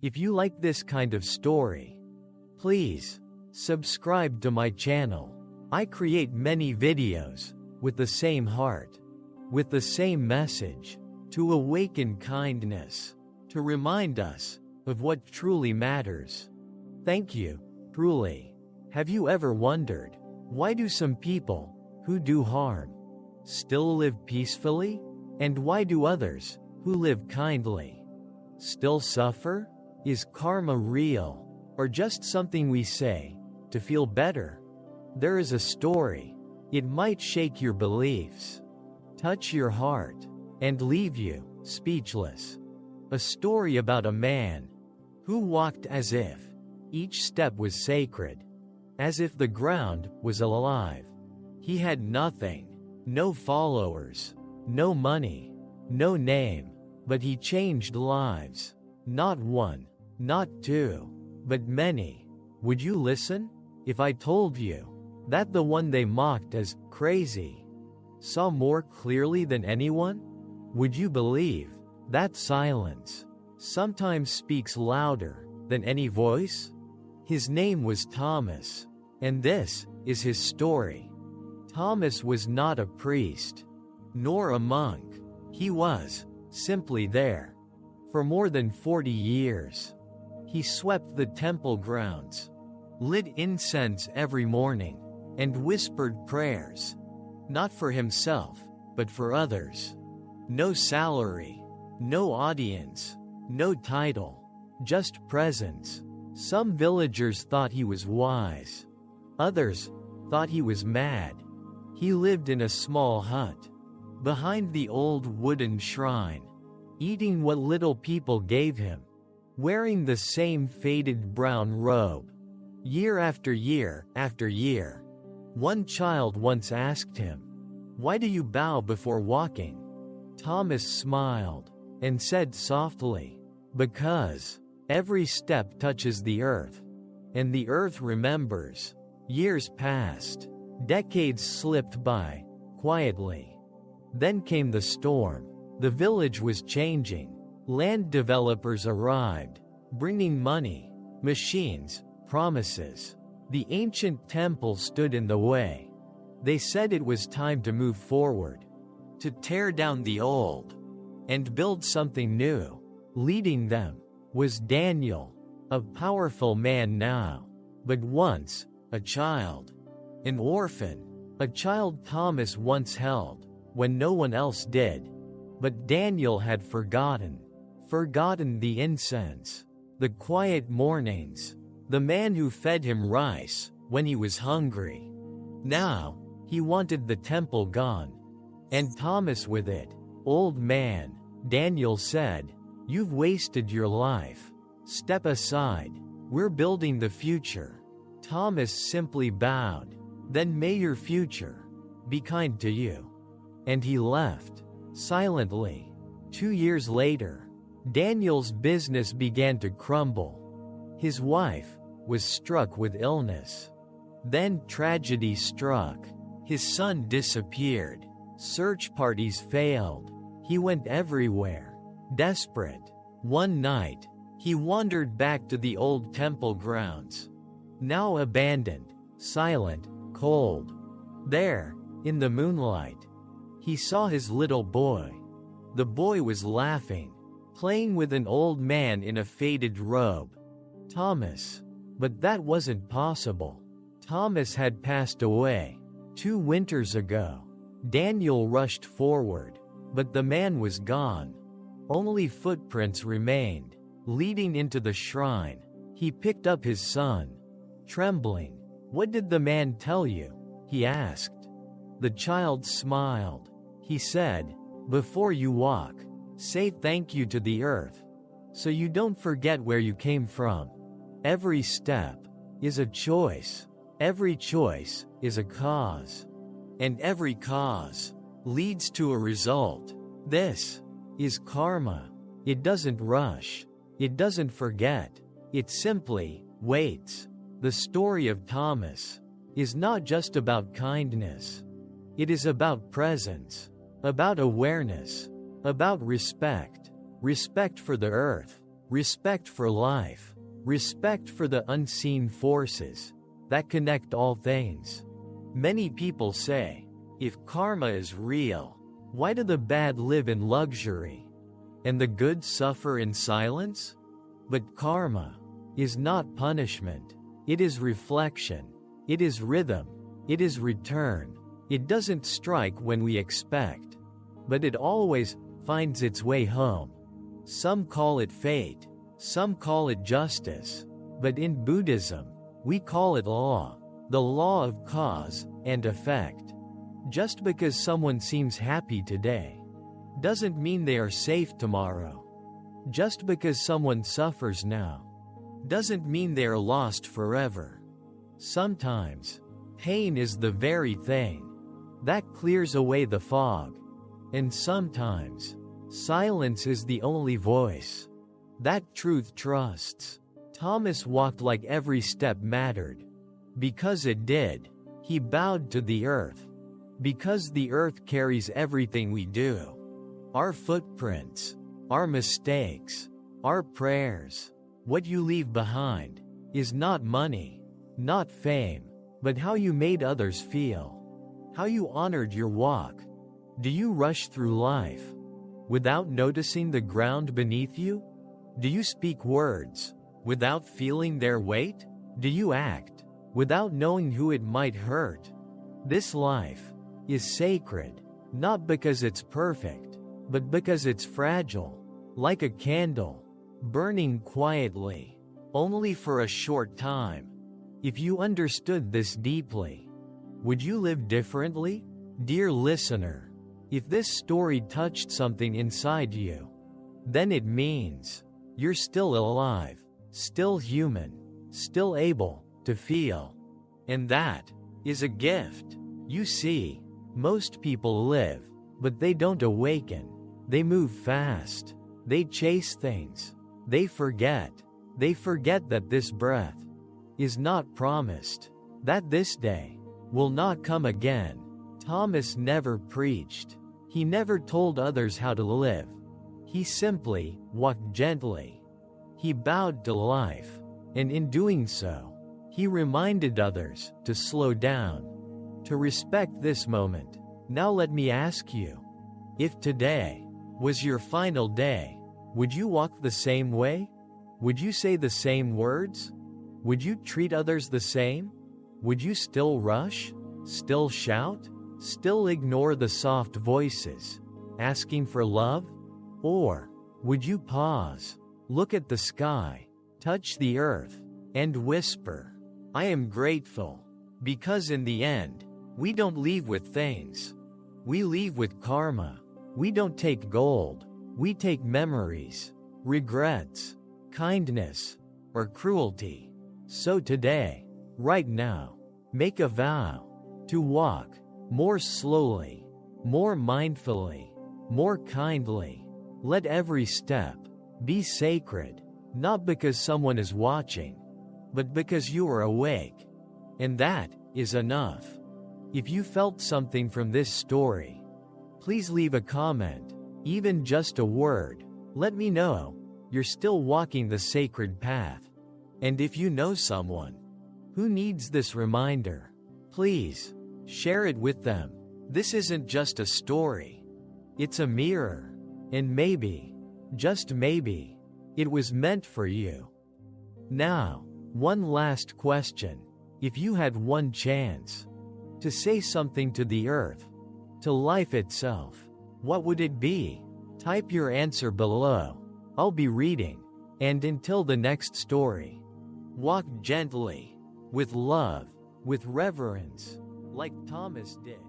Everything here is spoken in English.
If you like this kind of story, please subscribe to my channel. I create many videos with the same heart, with the same message, to awaken kindness, to remind us of what truly matters. Thank you, truly. Have you ever wondered, why do some people who do harm still live peacefully? And why do others who live kindly still suffer? Is karma real, or just something we say to feel better? There is a story. It might shake your beliefs, touch your heart, and leave you speechless. A story about a man who walked as if each step was sacred, as if the ground was alive. He had nothing, no followers, no money, no name, but he changed lives. Not one, not two, but many. Would you listen if I told you that the one they mocked as crazy saw more clearly than anyone? Would you believe that silence sometimes speaks louder than any voice? His name was Thomas, and this is his story. Thomas was not a priest, nor a monk. He was simply there. For more than 40 years, he swept the temple grounds, lit incense every morning, and whispered prayers, not for himself, but for others. No salary, no audience, no title, just presence. Some villagers thought he was wise. Others thought he was mad. He lived in a small hut, behind the old wooden shrine, eating what little people gave him, wearing the same faded brown robe. Year after year after year, one child once asked him, "Why do you bow before walking?" Thomas smiled and said softly, "Because every step touches the earth, and the earth remembers." Years passed, decades slipped by, quietly. Then came the storm. The village was changing. Land developers arrived, bringing money, machines, promises. The ancient temple stood in the way. They said it was time to move forward, to tear down the old, and build something new. Leading them was Daniel, a powerful man now, but once a child, an orphan, a child Thomas once held when no one else did. But Daniel had forgotten the incense, the quiet mornings, the man who fed him rice when he was hungry. Now, he wanted the temple gone, and Thomas with it. "Old man," Daniel said, "you've wasted your life. Step aside. We're building the future." Thomas simply bowed. "Then may your future be kind to you." And he left, silently. 2 years later, Daniel's business began to crumble. His wife was struck with illness. Then tragedy struck. His son disappeared. Search parties failed. He went everywhere, desperate. One night, he wandered back to the old temple grounds, now abandoned, silent, cold. There, in the moonlight, he saw his little boy. The boy was laughing, playing with an old man in a faded robe. Thomas. But that wasn't possible. Thomas had passed away 2 winters ago. Daniel rushed forward, but the man was gone. Only footprints remained, leading into the shrine. He picked up his son, trembling. "What did the man tell you?" he asked. The child smiled. He said, "Before you walk, say thank you to the earth, so you don't forget where you came from. Every step is a choice. Every choice is a cause. And every cause leads to a result. This is karma. It doesn't rush. It doesn't forget. It simply waits." The story of Thomas is not just about kindness. It is about presence, about awareness, about respect. Respect for the earth, respect for life, respect for the unseen forces that connect all things. Many people say, if karma is real, why do the bad live in luxury and the good suffer in silence? But karma is not punishment. It is reflection. It is rhythm. It is return. It doesn't strike when we expect, but it always finds its way home. Some call it fate. Some call it justice. But in Buddhism, we call it law, the law of cause and effect. Just because someone seems happy today doesn't mean they are safe tomorrow. Just because someone suffers now doesn't mean they are lost forever. Sometimes, pain is the very thing that clears away the fog. And sometimes, silence is the only voice that truth trusts. Thomas walked like every step mattered. Because it did, he bowed to the earth. Because the earth carries everything we do. Our footprints, our mistakes, our prayers. What you leave behind is not money, not fame, but how you made others feel. How you honored your walk. Do you rush through life without noticing the ground beneath you? Do you speak words without feeling their weight? Do you act without knowing who it might hurt? This life is sacred, not because it's perfect, but because it's fragile, like a candle, burning quietly, only for a short time. If you understood this deeply, would you live differently? Dear listener, if this story touched something inside you, then it means you're still alive, still human, still able to feel. And that is a gift. You see, most people live, but they don't awaken. They move fast. They chase things. They forget. They forget that this breath is not promised, that this day will not come again. Thomas never preached. He never told others how to live. He simply walked gently. He bowed to life, and in doing so, he reminded others to slow down, to respect this moment. Now let me ask you, if today was your final day, would you walk the same way? Would you say the same words? Would you treat others the same? Would you still rush? Still shout? Still ignore the soft voices asking for love? Or would you pause, look at the sky, touch the earth, and whisper, I am grateful? Because in the end, we don't leave with things. We leave with karma. We don't take gold. We take memories, regrets, kindness, or cruelty. So today, right now, make a vow to walk more slowly, more mindfully, more kindly. Let every step be sacred, not because someone is watching, but because you are awake. And that is enough. If you felt something from this story, please leave a comment, even just a word. Let me know you're still walking the sacred path. And if you know someone who needs this reminder, please share it with them. This isn't just a story, it's a mirror. And maybe, just maybe, it was meant for you. Now, one last question. If you had one chance to say something to the earth, to life itself, what would it be? Type your answer below. I'll be reading. And until the next story, walk gently, with love, with reverence, like Thomas did.